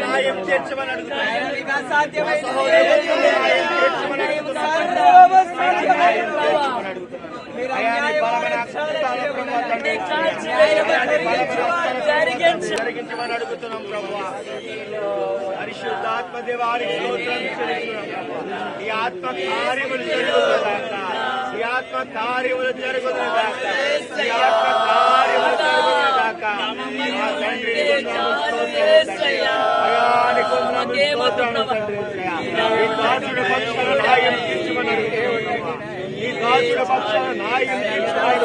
న్యాయం తీర్చమని అడుగుతున్నాం. జరిగించమని అడుగుతున్నాం ప్రభువా. పరిశుద్ధాత్మ దేవానికి స్తోత్రం చెల్లిస్తున్నాం. ఈ ఆత్మ కార్యములు జరుగుతుందాక, ఈ ఆత్మ కార్యములు జరుగుతుందాక, ఈ ఆత్మ కార్యములు జరుగుతుందాక. మా తండ్రి ఈ దాసుల పక్షాన న్యాయం తీర్చమని అడుగుతున్నాం. ఈ దాసుల పక్షాన న్యాయం తీర్చమని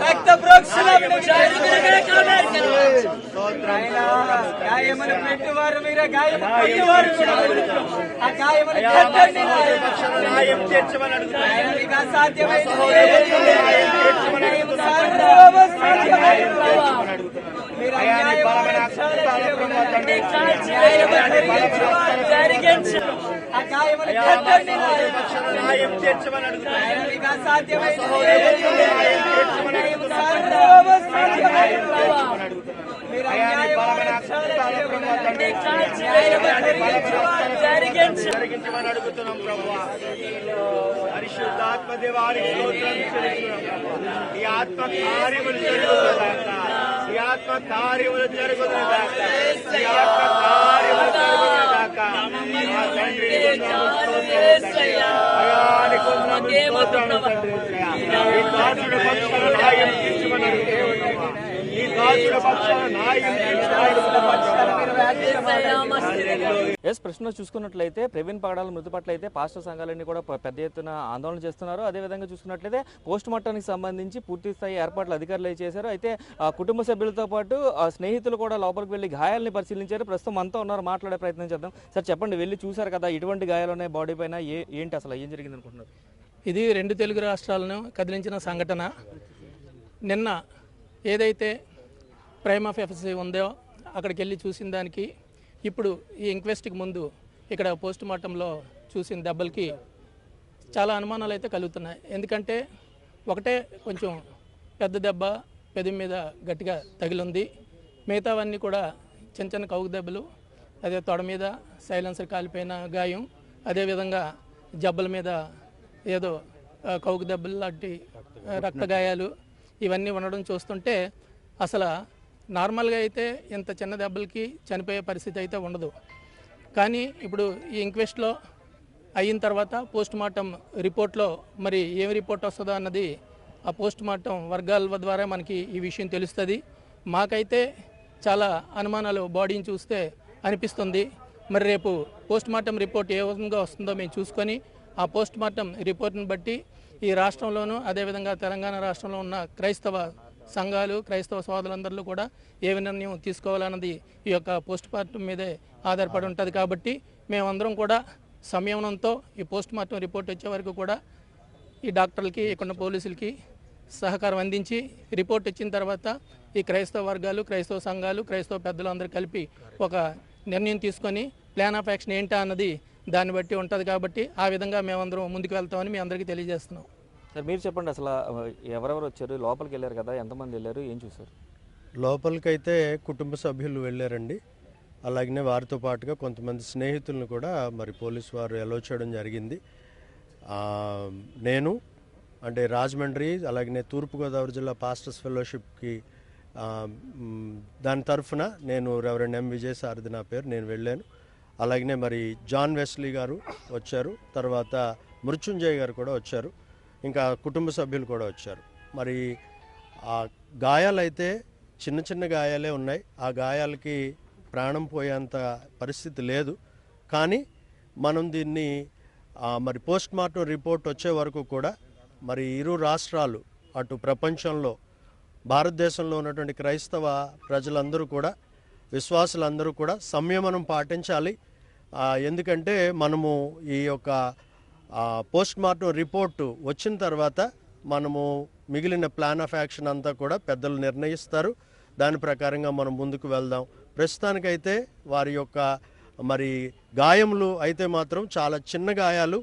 రక్త ప్రోక్షణ గాయములు పెట్టువారు మీరు గాయము పెట్టువారు ఆ గాయములు న్యాయం తీర్చమని అడుగుతున్నాం. సాధ్యమైన న్యాయం తీర్చమని అడుగుతున్నాం. సాధ్యమైన జరిగించమని అడుగుతున్నాం ప్రభువా. పరిశుద్ధాత్మ దేవానికి స్తోత్రం చెల్లిస్తున్నాం. ఈ ఆత్మ కార్యములు జరుగుతుందాక, ఈ ఆత్మ కార్యములు జరుగుతుందాక, ఈ ఆత్మ కార్యములు జరుగుతుందాక. మా తండ్రి ఈ దాసుల పక్షాన న్యాయం తీర్చమని అడుగుతున్నాం. ఈ దాసుల పక్షాన న్యాయం ఎస్ ప్రశ్న చూసుకున్నట్లయితే ప్రవీణ్ పగడాల మృతి పట్ల అయితే పాస్టర్ సంఘాలన్నీ కూడా పెద్ద ఎత్తున ఆందోళన చేస్తున్నారు. అదేవిధంగా చూసుకున్నట్లయితే పోస్ట్ మార్టానికి సంబంధించి పూర్తి స్థాయి ఏర్పాట్లు అధికారులు చేశారు. అయితే కుటుంబ సభ్యులతో పాటు స్నేహితులు కూడా లోపలికి వెళ్ళి గాయాలని పరిశీలించారు. ప్రస్తుతం అంతా ఉన్నారు, మాట్లాడే ప్రయత్నం చేద్దాం. సార్ చెప్పండి, వెళ్ళి చూసారు కదా, ఎటువంటి గాయాలు ఉన్నాయి బాడీ పైన, ఏంటి అసలు ఏం జరిగింది అనుకుంటున్నారు? ఇది 2 తెలుగు రాష్ట్రాలను కదిలించిన సంఘటన. నిన్న ఏదైతే ప్రైమ్ ఆఫ్ ఎఫ్ఎస్సీ ఉందో అక్కడికి వెళ్ళి చూసిన దానికి ఇప్పుడు ఈ ఇంక్వెస్ట్కి ముందు ఇక్కడ పోస్ట్ మార్టంలో చూసిన దెబ్బలకి చాలా అనుమానాలు అయితే కలుగుతున్నాయి. ఎందుకంటే ఒకటే కొంచెం పెద్ద దెబ్బ పెదవి మీద గట్టిగా తగిలింది. మిగతావన్నీ కూడా చిన్న చిన్న కౌగు దెబ్బలు, అదే తొడ మీద సైలెన్సర్ కాలిపోయిన గాయం, అదేవిధంగా జబ్బల మీద ఏదో కౌగు దెబ్బలు లాంటి రక్త గాయాలు ఇవన్నీ ఉండడం చూస్తుంటే అసలు నార్మల్గా అయితే ఇంత చిన్న దెబ్బలకి చనిపోయే పరిస్థితి అయితే ఉండదు. కానీ ఇప్పుడు ఈ ఇంక్వెస్ట్లో అయిన తర్వాత పోస్ట్ మార్టం రిపోర్ట్లో మరి ఏం రిపోర్ట్ వస్తుందో అన్నది ఆ పోస్ట్ మార్టం వర్గాల ద్వారా మనకి ఈ విషయం తెలుస్తుంది. మాకైతే చాలా అనుమానాలు బాడీని చూస్తే అనిపిస్తుంది. మరి రేపు పోస్ట్ మార్టం రిపోర్ట్ ఏ విధంగా వస్తుందో మేము చూసుకొని ఆ పోస్ట్ మార్టం రిపోర్ట్ని బట్టి ఈ రాష్ట్రంలోనూ అదేవిధంగా తెలంగాణ రాష్ట్రంలో ఉన్న క్రైస్తవ సంఘాలు క్రైస్తవ సోదరులందరూ కూడా ఏ నిర్ణయం తీసుకోవాలన్నది ఈ యొక్క పోస్ట్ మార్టం మీదే ఆధారపడి ఉంటుంది. కాబట్టి మేమందరం కూడా సంయమనంతో ఈ పోస్ట్ మార్టం రిపోర్ట్ వచ్చే వరకు కూడా ఈ డాక్టర్లకి ఇక్కడ పోలీసులకి సహకారం అందించి రిపోర్ట్ వచ్చిన తర్వాత ఈ క్రైస్తవ వర్గాలు క్రైస్తవ సంఘాలు క్రైస్తవ పెద్దలు అందరూ కలిపి ఒక నిర్ణయం తీసుకొని ప్లాన్ ఆఫ్ యాక్షన్ ఏంటా అన్నది దాన్ని బట్టి ఉంటుంది. కాబట్టి ఆ విధంగా మేమందరం ముందుకు వెళ్తామని మీ అందరికీ తెలియజేస్తున్నాం. సార్ మీరు చెప్పండి, అసలు ఎవరెవరు వచ్చారు, లోపలికి వెళ్ళారు కదా, ఎంతమంది వెళ్ళారు, ఏం చూసారు? లోపలికైతే కుటుంబ సభ్యులు వెళ్ళారండి. అలాగనే వారితో పాటుగా కొంతమంది స్నేహితులను కూడా మరి పోలీసు వారు అలో చేయడం జరిగింది. నేను అంటే రాజమండ్రి అలాగనే తూర్పుగోదావరి జిల్లా పాస్టర్స్ ఫెలోషిప్కి దాని తరఫున నేను రెవరెండ్ ఎం విజయసారథి నా పేరు, నేను వెళ్ళాను. అలాగనే మరి జాన్ వెస్లీ గారు వచ్చారు, తర్వాత మృత్యుంజయ్ గారు కూడా వచ్చారు, ఇంకా కుటుంబ సభ్యులు కూడా వచ్చారు. మరి ఆ గాయాలైతే చిన్న చిన్న గాయాలే ఉన్నాయి. ఆ గాయాలకి ప్రాణం పోయేంత పరిస్థితి లేదు. కానీ మనం దీన్ని మరి పోస్ట్ మార్టం రిపోర్ట్ వచ్చే వరకు కూడా మరి ఇరు రాష్ట్రాలు అటు ప్రపంచంలో భారతదేశంలో ఉన్నటువంటి క్రైస్తవ ప్రజలందరూ కూడా విశ్వాసులందరూ కూడా సంయమనం పాటించాలి. ఎందుకంటే మనము ఈ యొక్క పోస్ట్ మార్టం రిపోర్టు వచ్చిన తర్వాత మనము మిగిలిన ప్లాన్ ఆఫ్ యాక్షన్ అంతా కూడా పెద్దలు నిర్ణయిస్తారు. దాని ప్రకారంగా మనం ముందుకు వెళ్దాం. ప్రస్తుతానికైతే వారి యొక్క మరి గాయములు అయితే మాత్రం చాలా చిన్న గాయాలు,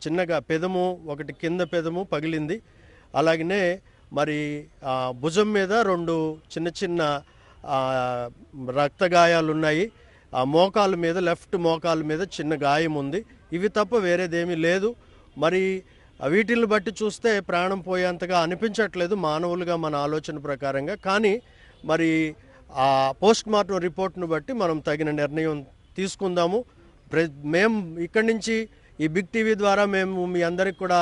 చిన్నగా పెదము ఒకటి కింద పెదము పగిలింది. అలాగనే మరి భుజం మీద 2 చిన్న చిన్న రక్త గాయాలు ఉన్నాయి. ఆ మోకాల మీద, లెఫ్ట్ మోకాల మీద చిన్న గాయం ఉంది. ఇవి తప్ప వేరేదేమీ లేదు. మరి వీటిని బట్టి చూస్తే ప్రాణం పోయేంతగా అనిపించట్లేదు మానవులుగా మన ఆలోచన ప్రకారంగా. కానీ మరి ఆ పోస్ట్ మార్టం రిపోర్ట్ను బట్టి మనం తగిన నిర్ణయం తీసుకుందాము. మేము ఇక్కడి నుంచి ఈ బిగ్ టీవీ ద్వారా మేము మీ అందరికి కూడా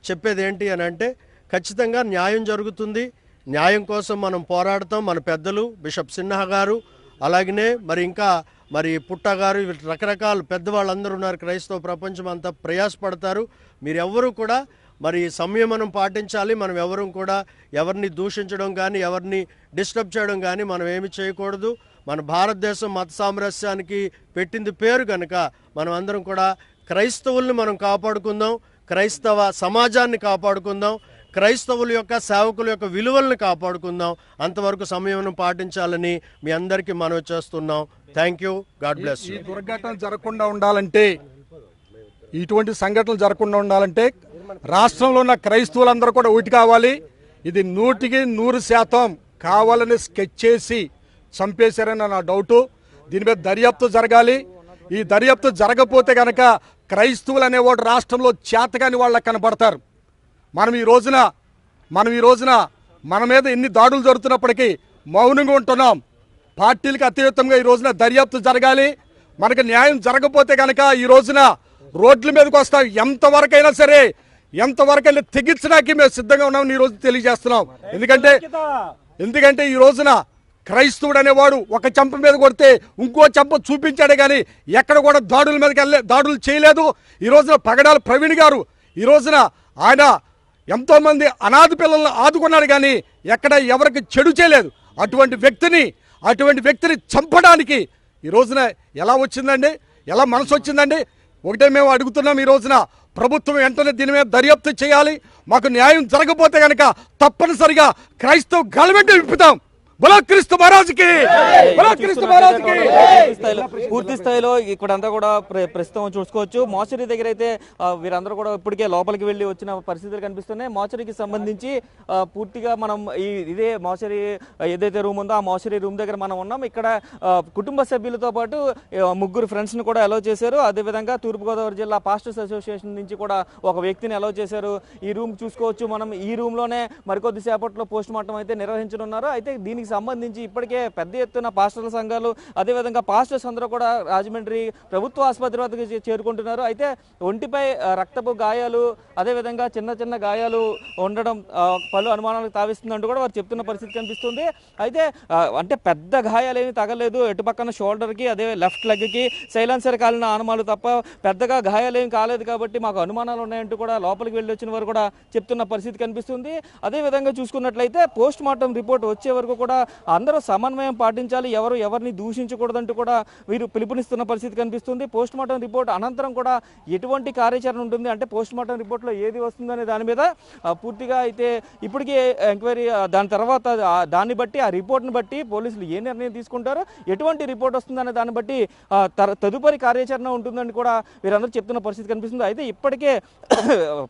చెప్పేది ఏంటి అని అంటే, ఖచ్చితంగా న్యాయం జరుగుతుంది. న్యాయం కోసం మనం పోరాడతాం. మన పెద్దలు బిషప్ సిన్హా గారు, అలాగనే మరి ఇంకా మరి పుట్ట గారు, రకరకాల పెద్దవాళ్ళందరూ ఉన్నారు. క్రైస్తవ ప్రపంచం అంతా ప్రయాసపడతారు. మీరెవ్వరూ కూడా మరి సంయమనం పాటించాలి. మనం ఎవరూ కూడా ఎవరిని దూషించడం కానీ, ఎవరిని డిస్టర్బ్ చేయడం కానీ మనం ఏమి చేయకూడదు. మన భారతదేశం మత సామరస్యానికి పెట్టింది పేరు కనుక మనం అందరం కూడా క్రైస్తవుల్ని మనం కాపాడుకుందాం, క్రైస్తవ సమాజాన్ని కాపాడుకుందాం, క్రైస్తవుల యొక్క సేవకుల యొక్క విలువలను కాపాడుకుందాం. అంతవరకు సంయమనం పాటించాలని మీ అందరికీ మనవి చేస్తున్నాం. Thank you. God bless you. ఈ దుర్ఘటన జరగకుండా ఉండాలంటే, ఇటువంటి సంఘటనలు జరగకుండా ఉండాలంటే రాష్ట్రంలో ఉన్న క్రైస్తవులందరూ కూడా ఒకటి కావాలి. ఇది 100% కావాలని స్కెచ్ చేసి చంపేశారని నా డౌటు. దీని మీద దర్యాప్తు జరగాలి. ఈ దర్యాప్తు జరగకపోతే కనుక క్రైస్తవులు అనేవాడు రాష్ట్రంలో చేతగాని వాళ్ళకి కనబడతారు. మనం ఈ రోజున మన మీద ఎన్ని దాడులు జరుగుతున్నప్పటికీ మౌనంగా ఉంటున్నాం. పార్టీలకు అతీతంగా ఈ రోజున దర్యాప్తు జరగాలి. మనకు న్యాయం జరగకపోతే కనుక ఈ రోజున రోడ్ల మీదకి వస్తాం. ఎంతవరకైనా సరే, ఎంతవరకైనా తెగించడానికి మేము సిద్ధంగా ఉన్నామని ఈ రోజు తెలియజేస్తున్నాం. ఎందుకంటే ఈ రోజున క్రైస్తవుడు అనేవాడు ఒక చెంప మీద కొడితే ఇంకో చెంప చూపించాడే కానీ ఎక్కడ కూడా దాడులు చేయలేదు. ఈ రోజున పగడాల ప్రవీణ్ గారు ఈ రోజున ఆయన ఎంతోమంది అనాథ పిల్లలను ఆదుకున్నాడు కానీ ఎక్కడ ఎవరికి చెడు చేయలేదు. అటువంటి వ్యక్తిని చంపడానికి ఈ రోజున ఎలా వచ్చిందండి, ఎలా మనసు వచ్చిందండి? ఒకటే మేము అడుగుతున్నాం, ఈ రోజున ప్రభుత్వం వెంటనే దీని మీద దర్యాప్తు చేయాలి. మాకు న్యాయం జరగకపోతే కనుక తప్పనిసరిగా క్రైస్తవ గవర్నమెంట్ విప్పుతాం. క్రీస్తు మహారాజుకి, క్రీస్తు మహారాజుకి. పూర్తి స్థాయిలో ఇక్కడంతా కూడా ప్రస్తుతం చూసుకోవచ్చు. మోచరీ దగ్గర అయితే వీరందరూ కూడా ఇప్పటికే లోపలికి వెళ్ళి వచ్చిన పరిస్థితులు కనిపిస్తున్నాయి. మోచరీకి సంబంధించి పూర్తిగా మనం ఇదే మోచరీ ఏదైతే రూమ్ ఉందో ఆ మోచరీ రూమ్ దగ్గర మనం ఉన్నాం. ఇక్కడ కుటుంబ సభ్యులతో పాటు 3 ఫ్రెండ్స్ని కూడా అలౌ చేశారు. అదేవిధంగా తూర్పుగోదావరి జిల్లా పాస్టర్స్ అసోసియేషన్ నుంచి కూడా ఒక వ్యక్తిని అలౌ చేశారు. ఈ రూమ్ చూసుకోవచ్చు మనం. ఈ రూమ్లోనే మరికొద్ది సేపట్లో పోస్ట్ మార్టం అయితే నిర్వహించనున్నారు. అయితే దీనికి సంబంధించి ఇప్పటికే పెద్ద ఎత్తున పాస్టర్ల సంఘాలు, అదేవిధంగా పాస్టర్స్ అందరూ కూడా రాజమండ్రి ప్రభుత్వ ఆసుపత్రి వద్దకు చేరుకుంటున్నారు. అయితే ఒంటిపై రక్తపు గాయాలు, అదేవిధంగా చిన్న గాయాలు ఉండడం పలు అనుమానాలకు తావిస్తుందంటూ కూడా వారు చెప్తున్న పరిస్థితి కనిపిస్తుంది. అయితే అంటే పెద్ద గాయాలేమి తగలేదు. ఎటు పక్కన షోల్డర్కి, అదే లెఫ్ట్ లెగ్కి సైలెన్సర్ కాలిన అనుమానాలు తప్ప పెద్దగా గాయాలేమి కాలేదు కాబట్టి మాకు అనుమానాలు ఉన్నాయంటూ కూడా లోపలికి వెళ్ళి వచ్చిన వారు కూడా చెప్తున్న పరిస్థితి కనిపిస్తుంది. అదేవిధంగా చూసుకున్నట్లయితే పోస్ట్ మార్టం రిపోర్ట్ వచ్చే వరకు కూడా అందరూ సమన్వయం పాటించాలి, ఎవరిని దూషించకూడదంటూ కూడా వీరు పిలుపునిస్తున్న పరిస్థితి కనిపిస్తుంది. పోస్ట్ మార్టం రిపోర్ట్ అనంతరం కూడా ఎటువంటి కార్యాచరణ ఉంటుంది అంటే పోస్ట్ మార్టం రిపోర్ట్లో ఏది వస్తుందనే దాని మీద పూర్తిగా అయితే ఇప్పటికీ ఎంక్వైరీ, దాని తర్వాత దాన్ని బట్టి ఆ రిపోర్ట్ని బట్టి పోలీసులు ఏ నిర్ణయం తీసుకుంటారో, ఎటువంటి రిపోర్ట్ వస్తుందనే దాన్ని బట్టి తదుపరి కార్యాచరణ ఉంటుందని కూడా వీరందరూ చెప్తున్న పరిస్థితి కనిపిస్తుంది. అయితే ఇప్పటికే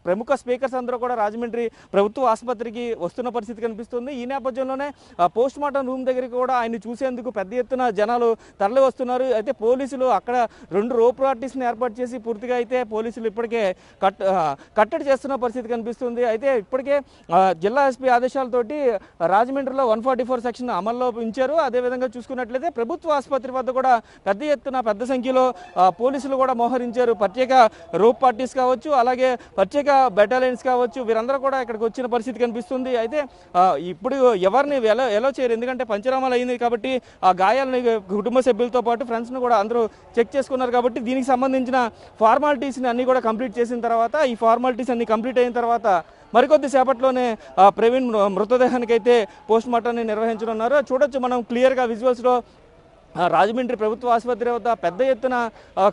ప్రముఖ స్పీకర్స్ అందరూ కూడా రాజమండ్రి ప్రభుత్వ ఆసుపత్రికి వస్తున్న పరిస్థితి కనిపిస్తుంది. ఈ నేపథ్యంలోనే పోస్ట్ మార్టం రూమ్ దగ్గరికి కూడా ఆయన చూసేందుకు పెద్ద ఎత్తున జనాలు తరలి వస్తున్నారు. అయితే పోలీసులు అక్కడ 2 రోప్ పార్టీస్ని ఏర్పాటు చేసి పూర్తిగా అయితే పోలీసులు ఇప్పటికే కట్టడి చేస్తున్న పరిస్థితి కనిపిస్తుంది. అయితే ఇప్పటికే జిల్లా ఎస్పీ ఆదేశాలతోటి రాజమండ్రిలో 144 సెక్షన్ అమల్లో ఉంచారు. అదేవిధంగా చూసుకున్నట్లయితే ప్రభుత్వ ఆసుపత్రి వద్ద కూడా పెద్ద సంఖ్యలో పోలీసులు కూడా మోహరించారు. ప్రత్యేక రోప్ పార్టీస్ కావచ్చు, అలాగే ప్రత్యేక బెటాలియన్స్ కావచ్చు, వీరందరూ కూడా ఇక్కడికి వచ్చిన పరిస్థితి కనిపిస్తుంది. అయితే ఇప్పుడు ఎవరిని ఎలా చేయరు, ఎందుకంటే పంచనామాలు అయింది కాబట్టి ఆ గాయాలని కుటుంబ సభ్యులతో పాటు ఫ్రెండ్స్ని కూడా అందరూ చెక్ చేసుకున్నారు. కాబట్టి దీనికి సంబంధించిన ఫార్మాలిటీస్ని అన్నీ కూడా కంప్లీట్ చేసిన తర్వాత, ఈ ఫార్మాలిటీస్ అన్ని కంప్లీట్ అయిన తర్వాత మరికొద్ది సేపట్లోనే ప్రవీణ్ మృతదేహానికి అయితే పోస్ట్ మార్టాన్ని నిర్వహించనున్నారు. చూడొచ్చు మనం క్లియర్గా విజువల్స్లో రాజమండ్రి ప్రభుత్వ ఆసుపత్రి వద్ద పెద్ద ఎత్తున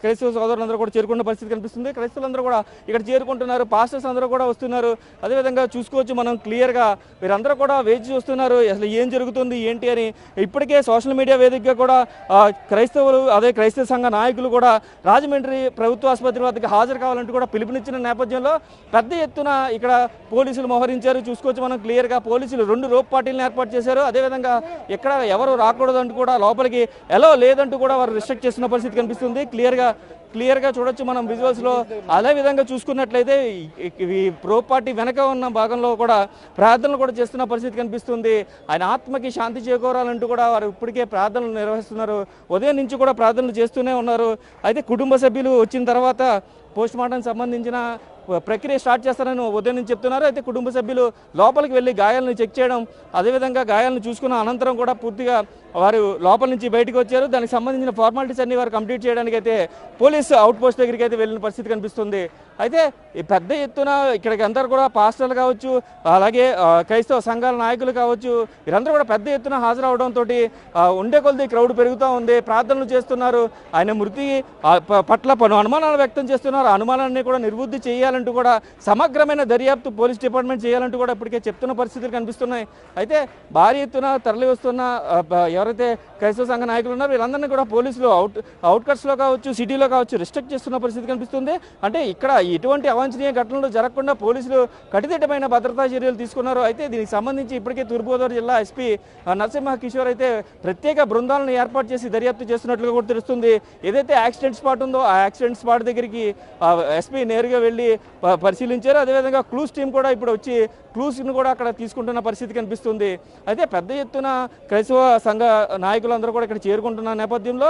క్రైస్తవ సోదరులందరూ కూడా చేరుకున్న పరిస్థితి కనిపిస్తుంది. క్రైస్తవులందరూ కూడా ఇక్కడ చేరుకుంటున్నారు, పాస్టర్స్ అందరూ కూడా వస్తున్నారు. అదేవిధంగా చూసుకోవచ్చు మనం క్లియర్గా వీరందరూ కూడా వేచి చూస్తున్నారు అసలు ఏం జరుగుతుంది ఏంటి అని. ఇప్పటికే సోషల్ మీడియా వేదికగా కూడా క్రైస్తవులు క్రైస్తవ సంఘ నాయకులు కూడా రాజమండ్రి ప్రభుత్వ ఆసుపత్రి వద్దకు హాజరు కావాలంటూ కూడా పిలుపునిచ్చిన నేపథ్యంలో పెద్ద ఎత్తున ఇక్కడ పోలీసులు మోహరించారు. చూసుకోవచ్చు మనం క్లియర్గా పోలీసులు 2 రోప్ పార్టీలను ఏర్పాటు చేశారు. అదేవిధంగా ఇక్కడ ఎవరు రాకూడదంటూ కూడా లోపలికి ఎలా లేదంటూ కూడా వారు రిస్ట్రిక్ట్ చేస్తున్న పరిస్థితి కనిపిస్తుంది. క్లియర్గా చూడొచ్చు మనం విజువల్స్లో. అదే విధంగా చూసుకున్నట్లయితే ఈ ప్రో పార్టీ వెనక ఉన్న భాగంలో కూడా ప్రార్థనలు కూడా చేస్తున్న పరిస్థితి కనిపిస్తుంది. ఆయన ఆత్మకి శాంతి చేకూరాలంటూ కూడా వారు ఇప్పటికే ప్రార్థనలు నిర్వహిస్తున్నారు. ఉదయం నుంచి కూడా ప్రార్థనలు చేస్తూనే ఉన్నారు. అయితే కుటుంబ సభ్యులు వచ్చిన తర్వాత పోస్ట్ మార్టం సంబంధించిన ప్రక్రియ స్టార్ట్ చేస్తారని ఉదయం నుంచి చెప్తున్నారు. అయితే కుటుంబ సభ్యులు లోపలికి వెళ్ళి గాయాలను చెక్ చేయడం, అదేవిధంగా గాయాలను చూసుకున్న అనంతరం కూడా పూర్తిగా వారు లోపల నుంచి బయటకు వచ్చారు. దానికి సంబంధించిన ఫార్మాలిటీస్ అన్ని వారు కంప్లీట్ చేయడానికి అయితే పోలీసు అవుట్ పోస్ట్ దగ్గరికి అయితే వెళ్ళిన పరిస్థితి కనిపిస్తుంది. అయితే ఈ పెద్ద ఎత్తున ఇక్కడికి అందరూ కూడా పాస్టర్లు కావచ్చు, అలాగే క్రైస్తవ సంఘాల నాయకులు కావచ్చు, వీరందరూ కూడా పెద్ద ఎత్తున హాజరవడంతో ఉండే కొద్ది క్రౌడ్ పెరుగుతూ ఉంది. ప్రార్థనలు చేస్తున్నారు. ఆయన మృతి పట్ల పలు అనుమానాలు వ్యక్తం చేస్తున్నారు. అనుమానాన్ని కూడా నిర్వృద్ధి చేయాలంటూ కూడా సమగ్రమైన దర్యాప్తు పోలీస్ డిపార్ట్మెంట్ చేయాలంటూ కూడా ఇప్పటికే చెప్తున్న పరిస్థితులు కనిపిస్తున్నాయి. అయితే భారీ ఎత్తున తరలి వస్తున్న ఎవరైతే క్రైస్తవ సంఘ నాయకులు ఉన్నారో వీళ్ళందరినీ కూడా పోలీసులు అవుట్కట్స్లో కావచ్చు, సిటీలో కావచ్చు రిస్ట్రిక్ట్ చేస్తున్న పరిస్థితి కనిపిస్తుంది. అంటే ఇక్కడ ఎటువంటి అవాంఛనీయ ఘటనలు జరగకుండా పోలీసులు కట్టుదిట్టమైన భద్రతా చర్యలు తీసుకున్నారు. అయితే దీనికి సంబంధించి ఇప్పటికే తూర్పుగోదావరి జిల్లా ఎస్పీ నరసింహ కిషోర్ అయితే ప్రత్యేక బృందాలను ఏర్పాటు చేసి దర్యాప్తు చేస్తున్నట్లుగా కూడా తెలుస్తుంది. ఏదైతే యాక్సిడెంట్ స్పాట్ ఉందో ఆ యాక్సిడెంట్ స్పాట్ దగ్గరికి ఎస్పీ నేరుగా వెళ్ళి పరిశీలించారు. అదేవిధంగా క్లూస్ టీం కూడా ఇప్పుడు వచ్చి క్లూస్ను కూడా అక్కడ తీసుకుంటున్న పరిస్థితి కనిపిస్తుంది. అయితే పెద్ద ఎత్తున క్రైస్తవ సంఘ నాయకులందరూ కూడా ఇక్కడ చేరుకుంటున్న నేపథ్యంలో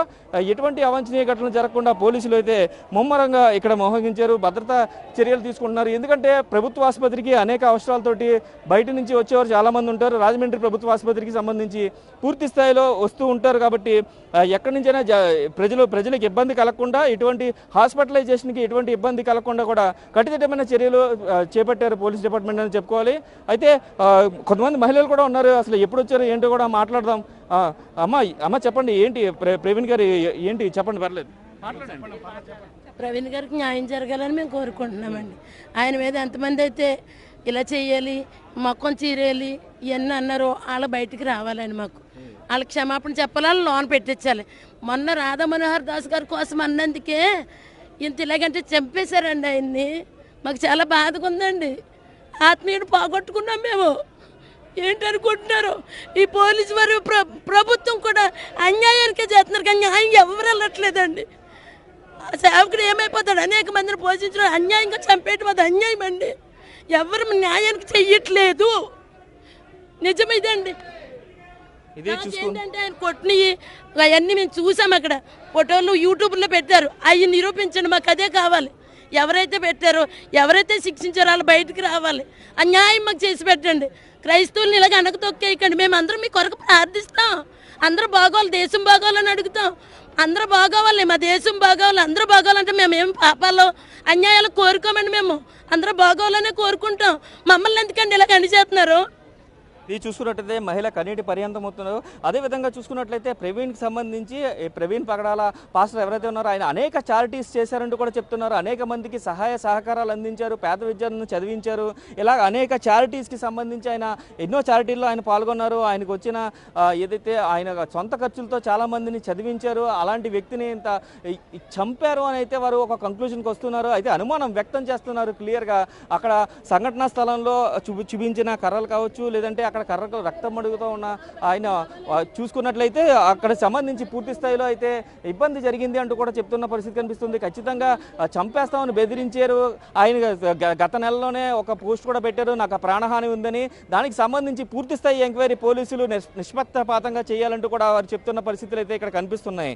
ఎటువంటి అవాంఛనీయ ఘటనలు జరగకుండా పోలీసులు అయితే ముమ్మరంగా ఇక్కడ మోహరించారు, భద్రతా చర్యలు తీసుకుంటున్నారు. ఎందుకంటే ప్రభుత్వ ఆసుపత్రికి అనేక అవసరాలతోటి బయట నుంచి వచ్చేవారు చాలామంది ఉంటారు. రాజమండ్రి ప్రభుత్వ ఆసుపత్రికి సంబంధించి పూర్తి స్థాయిలో వస్తూ ఉంటారు. కాబట్టి ఎక్కడి నుంచైనా ప్రజలకు ఇబ్బంది కలగకుండా, ఎటువంటి హాస్పిటలైజేషన్కి ఎటువంటి ఇబ్బంది కలగకుండా కూడా కట్టుదిట్టమైన చర్యలు చేపట్టారు పోలీస్ డిపార్ట్మెంట్ అని చెప్పుకోవాలి. అయితే కొంతమంది మహిళలు కూడా ఉన్నారు. అసలు ఎప్పుడు వచ్చారు ఏంటో కూడా మాట్లాడదాం. అమ్మ చెప్పండి, ఏంటి ప్రవీణ్ గారు ఏంటి చెప్పండి, పర్లేదు ప్రవీణ్ గారికి న్యాయం జరగాలని మేము కోరుకుంటున్నామండి. ఆయన మీద ఎంతమంది అయితే ఇలా చేయాలి, మొక్కం చీరేయాలి ఇవన్నీ అన్నారో వాళ్ళు బయటికి రావాలండి. మాకు వాళ్ళకి క్షమాపణ చెప్పాలి, వాళ్ళు లోన్ పెట్టించాలి. మొన్న రాధా మనోహర్ దాస్ గారి కోసం అన్నందుకే ఇంత ఇలాగంటే చంపేశారండి ఆయన్ని. మాకు చాలా బాధగా ఉందండి. ఆత్మీయుడు పోగొట్టుకున్నాం మేము. ఏంటనుకుంటున్నారు ఈ పోలీసు వారు, ప్రభుత్వం కూడా అన్యాయానికే చేస్తున్నారు కానీ న్యాయం ఎవరు వెళ్ళట్లేదండి. సేవకుడు ఏమైపోతాడు? అనేక మందిని పోషించడం అన్యాయంగా చంపేయటం అది అన్యాయం అండి. ఎవరు న్యాయానికి చెయ్యట్లేదు. నిజమైందండి. ఏంటంటే ఆయన కొట్టినవి అవన్నీ మేము చూసాం. అక్కడ ఫోటోలు యూట్యూబ్లో పెట్టారు. అవి నిరూపించండి, మాకు అదే కావాలి. ఎవరైతే పెట్టారో, ఎవరైతే శిక్షించారో వాళ్ళు బయటికి రావాలి. అన్యాయం మాకు చేసి పెట్టండి. క్రైస్తవుల్ని ఇలాగ అనకతొక్కేయకండి. మేము అందరం మీ కొరకు ప్రార్థిస్తాం. అందరూ బాగోవాలి, దేశం బాగోవాలని అడుగుతాం. అందరూ బాగోవాలి, మా దేశం బాగోవాలి, అందరూ బాగోవాలంటే మేము ఏం పాపాలు అన్యాయాలు కోరుకోమండి. మేము అందరూ బాగోవాలనే కోరుకుంటాం. మమ్మల్ని ఎందుకండి ఇలాగ అనిచేస్తున్నారు? ఇది చూసుకున్నట్లయితే మహిళ కన్నీటి పర్యంతం అవుతున్నారు. అదేవిధంగా చూసుకున్నట్లయితే ప్రవీణ్కి సంబంధించి ప్రవీణ్ పగడాల పాస్టర్ ఎవరైతే ఉన్నారో ఆయన అనేక చారిటీస్ చేశారంటూ కూడా చెప్తున్నారు. అనేక మందికి సహాయ సహకారాలు అందించారు, పేద విద్యార్థులను చదివించారు. ఇలా అనేక చారిటీస్కి సంబంధించి ఆయన ఎన్నో చారిటీల్లో ఆయన పాల్గొన్నారు. ఆయనకు వచ్చిన ఏదైతే ఆయన సొంత ఖర్చులతో చాలామందిని చదివించారు. అలాంటి వ్యక్తిని ఇంత చంపారు అని అయితే వారు ఒక కంక్లూజన్కి వస్తున్నారు. అయితే అనుమానం వ్యక్తం చేస్తున్నారు క్లియర్గా. అక్కడ సంఘటనా స్థలంలో చూపించిన కర్రలు కావచ్చు, లేదంటే అక్కడ కర్రకు రక్తం అడుగుతూ ఉన్న ఆయన చూసుకున్నట్లయితే అక్కడ సంబంధించి పూర్తి స్థాయిలో అయితే ఇబ్బంది జరిగింది అంటూ కూడా చెప్తున్న పరిస్థితి కనిపిస్తుంది. ఖచ్చితంగా చంపేస్తామని బెదిరించారు. ఆయన గత నెలలోనే ఒక పోస్ట్ కూడా పెట్టారు, నాకు ప్రాణహాని ఉందని. దానికి సంబంధించి పూర్తి స్థాయి ఎంక్వైరీ పోలీసులు నిష్పక్షపాతంగా చేయాలంటూ కూడా వారు చెప్తున్న పరిస్థితులు అయితే ఇక్కడ కనిపిస్తున్నాయి.